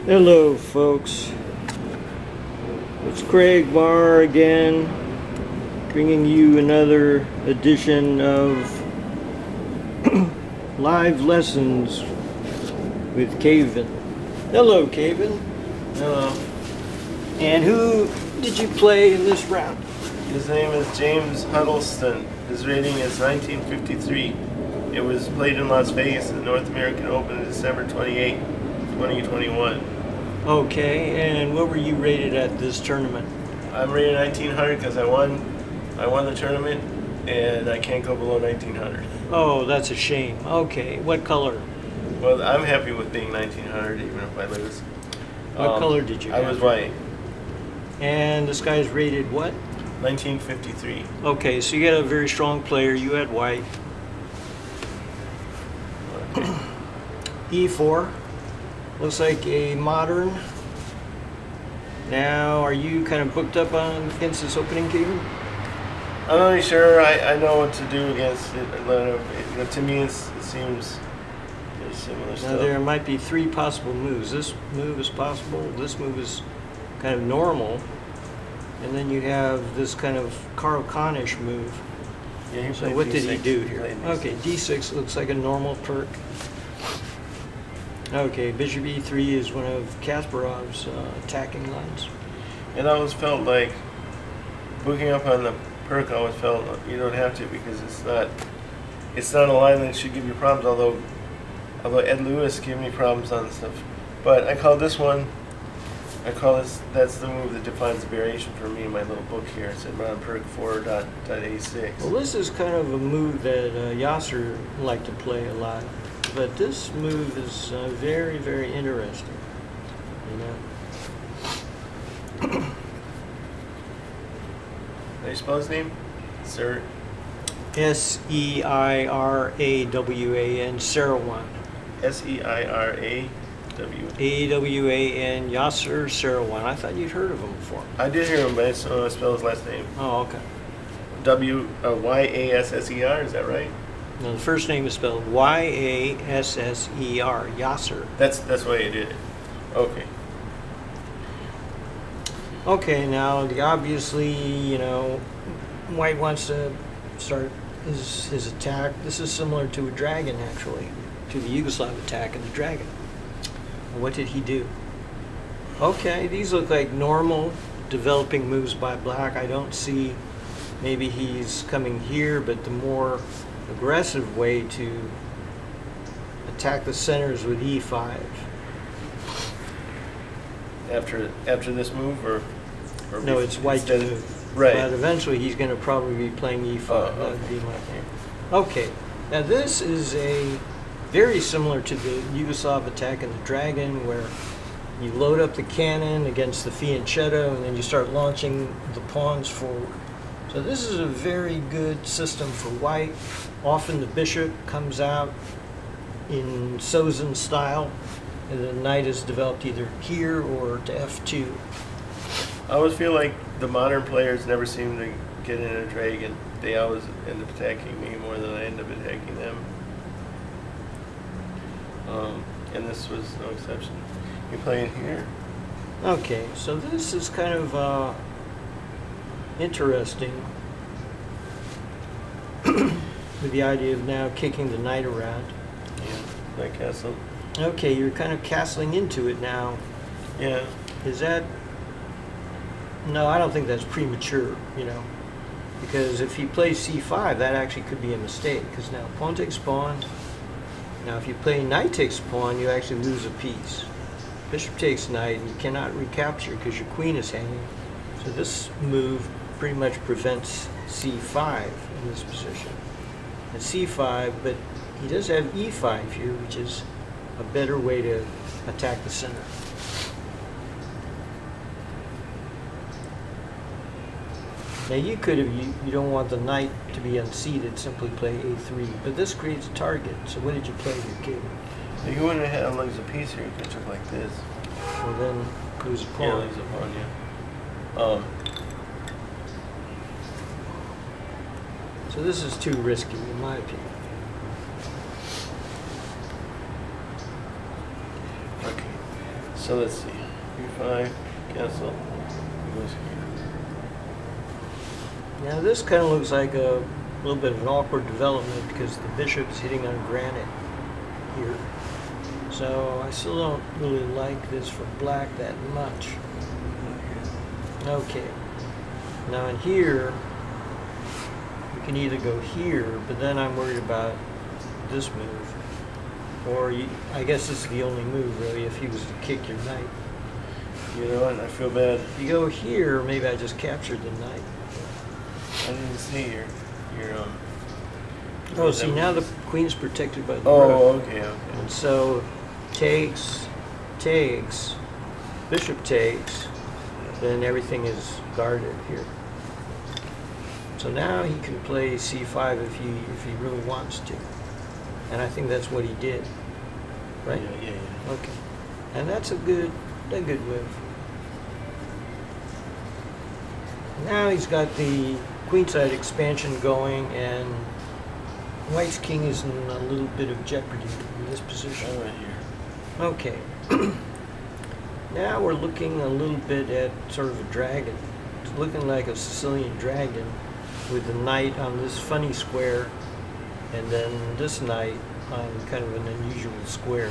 Hello folks, it's Craig Barr again, bringing you another edition of live lessons with Caven. Hello Caven. Hello. And who did you play in this round? His name is James Huddleston. His rating is 1953. It was played in Las Vegas at the North American Open December 28, 2021. Okay, and what were you rated at this tournament? I'm rated 1900 because I won the tournament, and I can't go below 1900. Oh, that's a shame. Okay, what color? Well, I'm happy with being 1900 even if I lose. What color did you I have? was white. And this guy's rated what? 1953. Okay, so you got a very strong player. You had white. E4. Looks like a modern. Now, are you kind of booked up on against this opening game? I'm not really sure. I know what to do against it. To me, it seems there's similar Now, stuff. there might be three possible moves. This move is possible. This move is kind of normal. And then you have this kind of Carl Connish move. Yeah, he So played what did he D6. do He here? played D6. Okay, D6 looks like a normal perk. Okay, Bishop E3 is one of Kasparov's attacking lines. It always felt like booking up on the perk. Always felt you don't have to because it's not a line that should give you problems. Although Ed Lewis gave me problems on stuff, but I call this one. That's the move that defines the variation for me in my little book here. It said Modern Pirc 4.A6. Well, this is kind of a move that Yasser liked to play a lot, but this move is very, very interesting. You know. How do you spell his name? Sir. S-E-I-R-A-W-A-N, Sarawan. S-E-I-R-A-W. A-W-A-N, Yasser Sarawan. I thought you'd heard of him before. I did hear him, but I just don't know how to spell his last name. Oh, okay. Y-A-S-S-E-R, is that right? Now, the first name is spelled Y-A-S-S-E-R, Yasser. That's the way you did it. Okay. Okay, now, obviously, you know, White wants to start his attack. This is similar to a dragon, actually, to the Yugoslav attack of the dragon. What did he do? Okay, these look like normal developing moves by Black. I don't see, maybe he's coming here, but the more aggressive way to attack the centers with E5. After this move, or No, it's White to move. Right. But eventually he's going to probably be playing E5. That would be my thing. Okay, now this is a very similar to the Yugoslav attack in the Dragon, where you load up the cannon against the fianchetto and then you start launching the pawns forward. So this is a very good system for White. Often the bishop comes out in Sozin style, and the knight is developed either here or to F2. I always feel like the modern players never seem to get in a dragon. They always end up attacking me more than I end up attacking them. And this was no exception. You playing here? Okay, so this is kind of interesting with the idea of now kicking the knight around. Yeah, knight castle. Okay, you're kind of castling into it now. Yeah. Is that... No, I don't think that's premature, you know, because if he plays C5, that actually could be a mistake, because now pawn takes pawn. Now if you play knight takes pawn, you actually lose a piece. Bishop takes knight, and you cannot recapture because your queen is hanging. So this move pretty much prevents C5 in this position. And C5, but he does have E5 here, which is a better way to attack the center. Now you could, if you don't want the knight to be unseated, simply play A3, but this creates a target. So what did you play here, Gabe? So you wouldn't have had lose a piece here. You could have took like this. Well then, lose a pawn. Yeah, lose a pawn. Yeah. So this is too risky, in my opinion. So let's see. B5, castle. Goes here. Now this kind of looks like a little bit of an awkward development because the bishop's hitting on granite here. So I still don't really like this for black that much. Okay. Now in here, we can either go here, but then I'm worried about this move. Or I guess this is the only move really if he was to kick your knight. You know what? I feel bad. If you go here, maybe I just captured the knight. I didn't see your Oh, see now the queen's protected by the Oh, rook. okay, okay. And so takes, bishop takes, then everything is guarded here. So now he can play c5 if he really wants to. And I think that's what he did. Right? Yeah. Okay. And that's a good move. Now he's got the queenside expansion going, and white's king is in a little bit of jeopardy in this position. Right here. Okay. Now we're looking a little bit at sort of a dragon. It's looking like a Sicilian dragon with the knight on this funny square and then this knight on kind of an unusual square.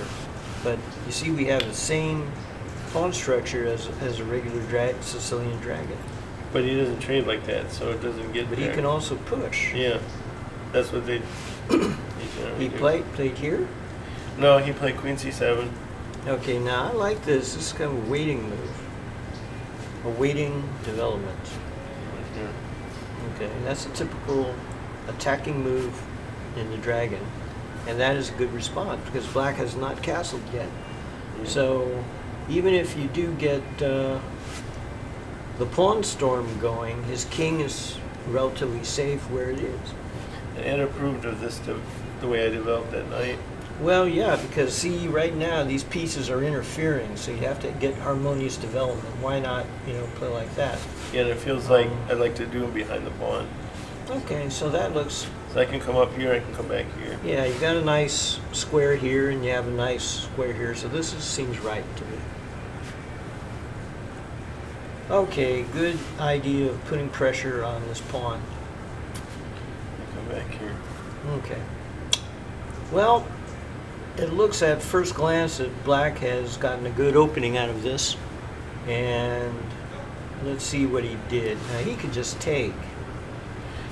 But you see we have the same pawn structure as a regular Sicilian dragon. But he doesn't trade like that, so it doesn't get But there. he can also push. Yeah. That's what they He do. played here? No, he played queen c7. Okay, now I like this. This is kind of a waiting move. A waiting development. Here. Okay, that's a typical attacking move in the dragon. And that is a good response because black has not castled yet. Yeah. So even if you do get the pawn storm going, his king is relatively safe where it is. And Ed approved of this, the way I developed that knight. Well, yeah, because see, right now these pieces are interfering, so you have to get harmonious development. Why not, play like that? Yeah, and it feels like I'd like to do him behind the pawn. Okay, so that looks... So I can come up here, I can come back here. Yeah, you got a nice square here, and you have a nice square here, so this seems right to me. Okay, good idea of putting pressure on this pawn. I come back here. Okay. Well, it looks at first glance that black has gotten a good opening out of this. And let's see what he did. Now, he could just take.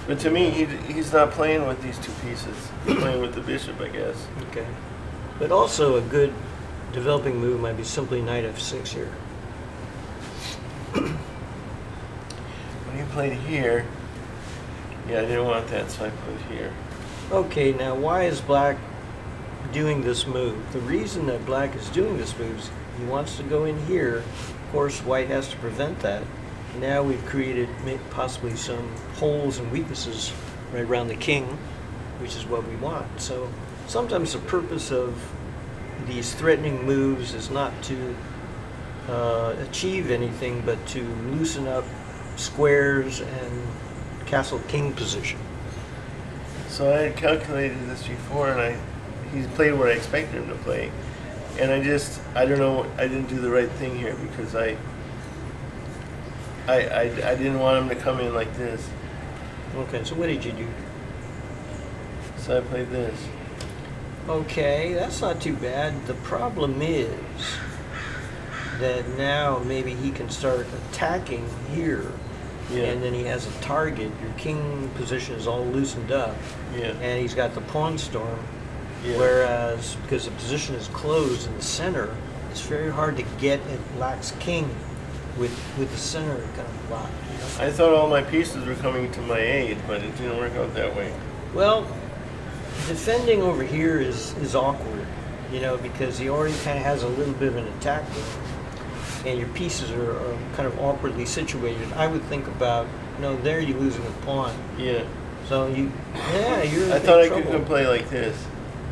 But to me, he's not playing with these two pieces. He's playing with the bishop, I guess. Okay. But also a good developing move might be simply knight f6 here. When he played here, yeah, I didn't want that, so I put it here. Okay, now why is black doing this move? The reason that black is doing this move is he wants to go in here. Of course, white has to prevent that. Now we've created possibly some holes and weaknesses right around the king, which is what we want. So sometimes the purpose of these threatening moves is not to achieve anything, but to loosen up squares and castle king position. So I had calculated this before, and he's played what I expected him to play. And I don't know, I didn't do the right thing here because I didn't want him to come in like this. Okay, so what did you do? So I played this. Okay, that's not too bad. The problem is that now maybe he can start attacking here. Yeah. And then he has a target. Your king position is all loosened up. Yeah. And he's got the pawn storm. Yeah. Whereas, because the position is closed in the center, it's very hard to get at black's king with the center kind of blocked. I thought all my pieces were coming to my aid, but it didn't work out that way. Well, defending over here is awkward, because he already kind of has a little bit of an attack going, and your pieces are kind of awkwardly situated. I would think about, there you're losing a pawn. Yeah. So you're in I thought I trouble. could play like this.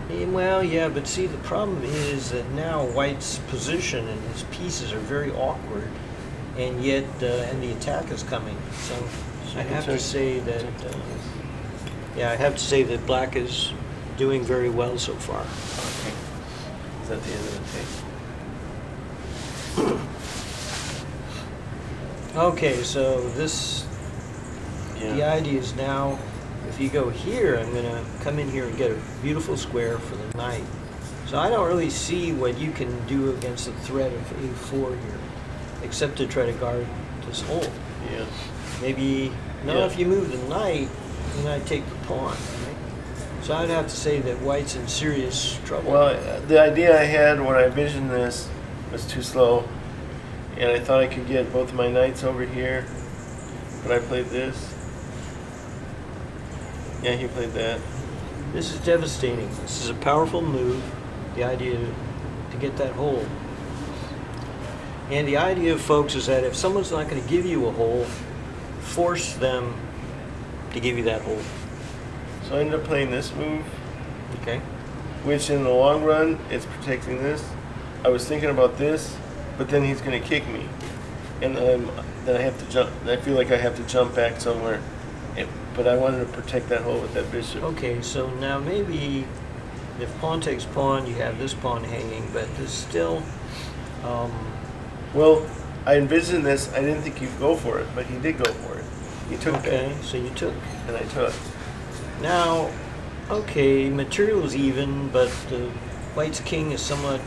Well, yeah, but see, the problem is that now white's position and his pieces are very awkward, and yet, and the attack is coming. So I have to say that, I have to say that black is doing very well so far. Okay. Is that the end of the tape? Okay, so this, the Yeah. idea is now, if you go here, I'm gonna come in here and get a beautiful square for the knight. So I don't really see what you can do against the threat of a4 here, except to try to guard this hole. Yeah. Maybe, no, Yeah. if you move the knight, then I take the pawn, right? So I'd have to say that white's in serious trouble. Well, the idea I had when I envisioned this was too slow, and I thought I could get both of my knights over here, but I played this. Yeah, he played that. This is devastating. This is a powerful move. The idea to get that hole. And the idea, folks, is that if someone's not going to give you a hole, force them to give you that hole. So I ended up playing this move, Okay? which in the long run, it's protecting this. I was thinking about this, but then he's going to kick me. And then I have to jump. I feel like I have to jump back somewhere. But I wanted to protect that hole with that bishop. Okay, so now maybe if pawn takes pawn, you have this pawn hanging, but there's still... Well, I envisioned this. I didn't think he'd go for it, but he did go for it. He took okay, so you took. that, and I took. Now, okay, material's even, but white's king is somewhat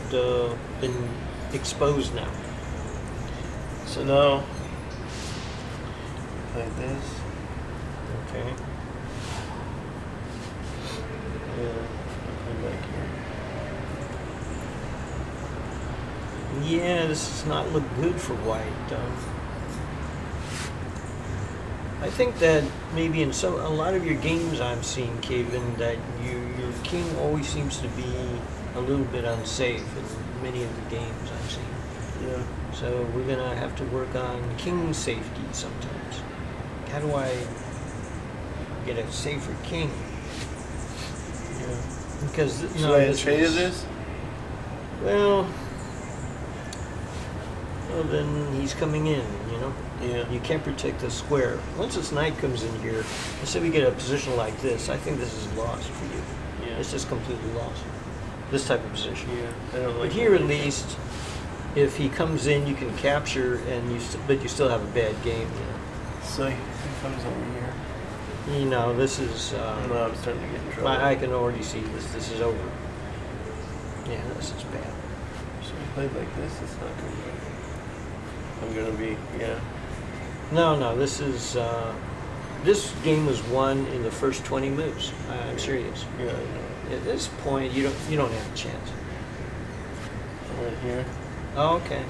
been exposed now. So now, like this. Okay. Yeah, I'll come back here. Yeah, this does not look good for white. I think that maybe in a lot of your games I'm seeing, Kevin, that your king always seems to be a little bit unsafe in many of the games I'm seeing. Yeah. So we're gonna have to work on king safety sometimes. How do I get a safer king? Yeah. Because Should I have traded this? Well, then he's coming in, you know? Yeah. You can't protect the square. Once this knight comes in here, let's say we get a position like this, I think this is lost for you. Yeah. It's just completely lost. This type of position. Yeah. I don't like But here it. at least, if he comes in, you can capture, and but you still have a bad game. You know? So he comes over here. You know, this is. No, I'm starting to get in trouble. I can already see this. This is over. Yeah, this is bad. Should we play like this? It's not good. I'm gonna be, yeah. No, this is. This game was won in the first 20 moves. I'm serious. Yeah, I know. At this point, you don't have a chance. Right here. Oh, okay.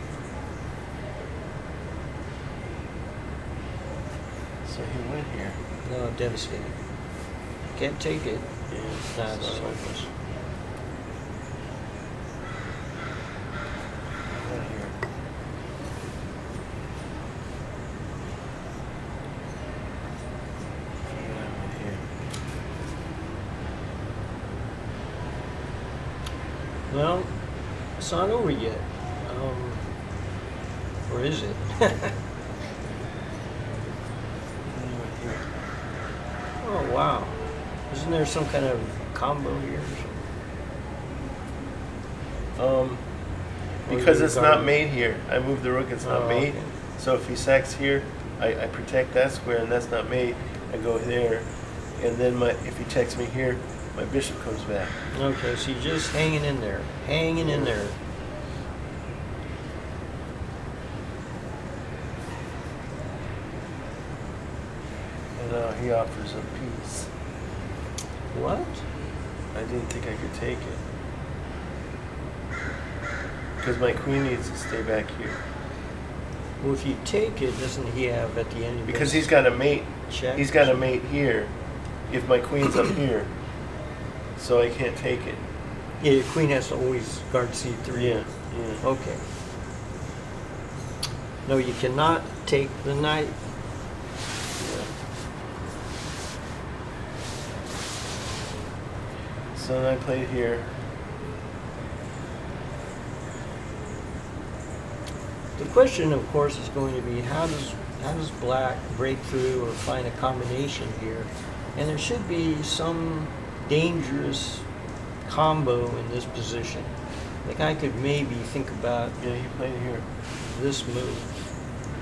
So he went here. No, devastating. Can't take it. Yeah. No, it's so hopeless. right here. Yeah, right here. Well, it's not over yet. Or is it? Yeah, right here. Oh, wow. Isn't there some kind of combo here or something? Because Or it's you not guard- made here. I moved the rook, it's not Oh, made. okay. So if he sacks here, I protect that square and that's not made. I go there. And then if he checks me here, my bishop comes back. Okay, so you're just hanging in there. Hanging in there. And now he offers a piece. What? I didn't think I could take it. Because my queen needs to stay back here. Well, if you take it, doesn't he have at the end of Because this he's got a mate. check? He's got a mate here. If my queen's up here. So I can't take it. Yeah, your queen has to always guard c3. Yeah. Okay. No, you cannot take the knight. So then I played here. The question, of course, is going to be how does black break through or find a combination here? And there should be some dangerous combo in this position. I think I could maybe think about Yeah, he played here. this move.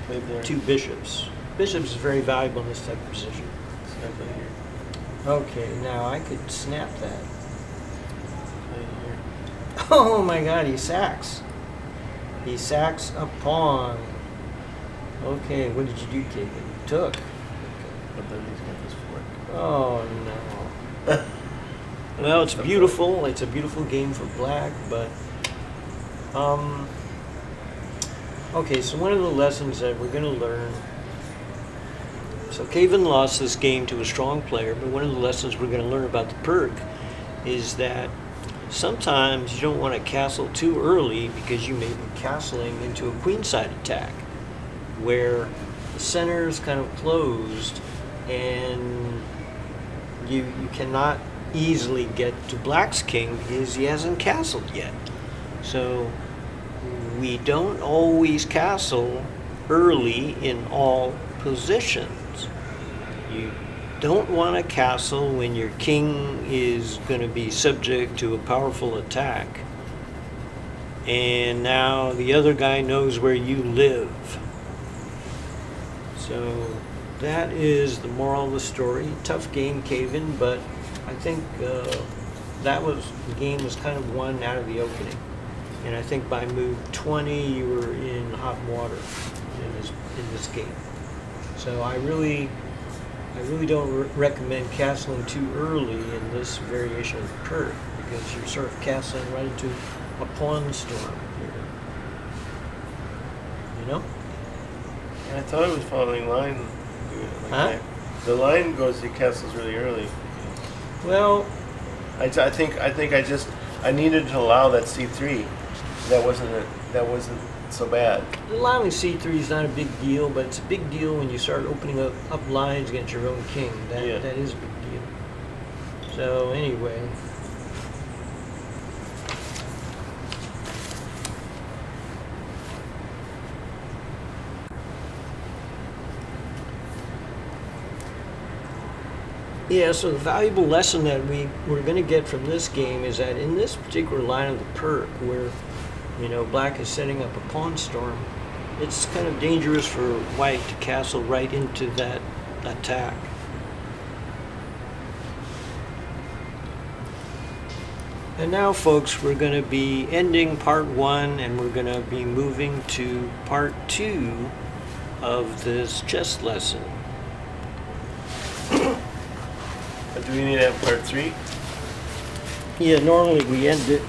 Played there. 2 bishops. Bishops is very valuable in this type of position. Snap it here. Okay, now I could snap that. Played here. Oh my god, he sacks. He sacks a pawn. Okay, what did you do, Kagan? You took. But then he's got this fork. Oh no. Well, it's beautiful. It's a beautiful game for black, but okay, so one of the lessons that we're going to learn. So Caven lost this game to a strong player, but one of the lessons we're going to learn about the Pirc is that sometimes you don't want to castle too early because you may be castling into a queenside attack where the center is kind of closed and you cannot easily get to black's king because he hasn't castled yet. So we don't always castle early in all positions. You don't want to castle when your king is going to be subject to a powerful attack and now the other guy knows where you live. So that is the moral of the story. Tough game, Caven, but I think the game was kind of won out of the opening. And I think by move 20, you were in hot water in this game. So I really don't recommend castling too early in this variation of the Pirc because you're sort of castling right into a pawn storm here. You know? I thought it was following line. Like Huh? that. The line goes, he castles really early. Well, I think I needed to allow that c3. That wasn't so bad. allowing c3 is not a big deal, but it's a big deal when you start opening up lines against your own king. That is a big deal. So anyway. Yeah, so the valuable lesson that we're going to get from this game is that in this particular line of the Pirc, where black is setting up a pawn storm, it's kind of dangerous for white to castle right into that attack. And now, folks, we're going to be ending part 1 and we're going to be moving to part 2 of this chess lesson. But do we need to have part 3? Yeah, normally we end it